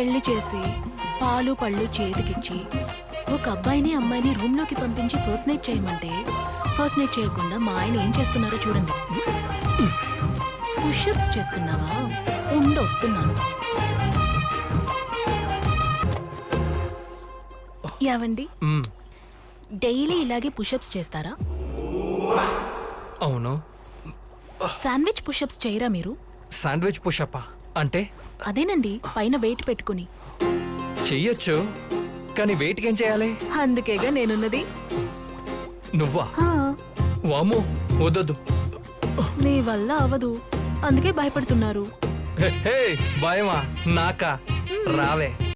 పెళ్లి చేసి పాలు పళ్ళు చేతికిచ్చి ఒక అబ్బాయిని అమ్మాయిని రూమ్లోకి పంపించి ఫస్ట్ నైట్ చేయమంటే ఫస్ట్ నైట్ చేయకుండా మా ఆయన ఏం చేస్తున్నారో చూడండి. పుషప్స్ చేస్తున్నావా? వస్తున్నాను. యావండి, డైలీ ఇలాగే పుషప్స్ చేస్తారా? అవును. శాండ్విచ్ పుషప్స్ చేయరా మీరు? శాండ్విచ్ పుషప్పా అంటే? అదేనండి, పైన వెయిట్ పెట్టుకుని. చెయ్యొచ్చు, కానీ వెయిట్ ఏం చేయాలి? అందుకేగా నేనున్నది. నువ్వా? హా, వామో, వద్దొద్దు. నీ వల్ల అవదు, అందుకే భయపడుతున్నారు. హే, భయమా? నాకా? రావే.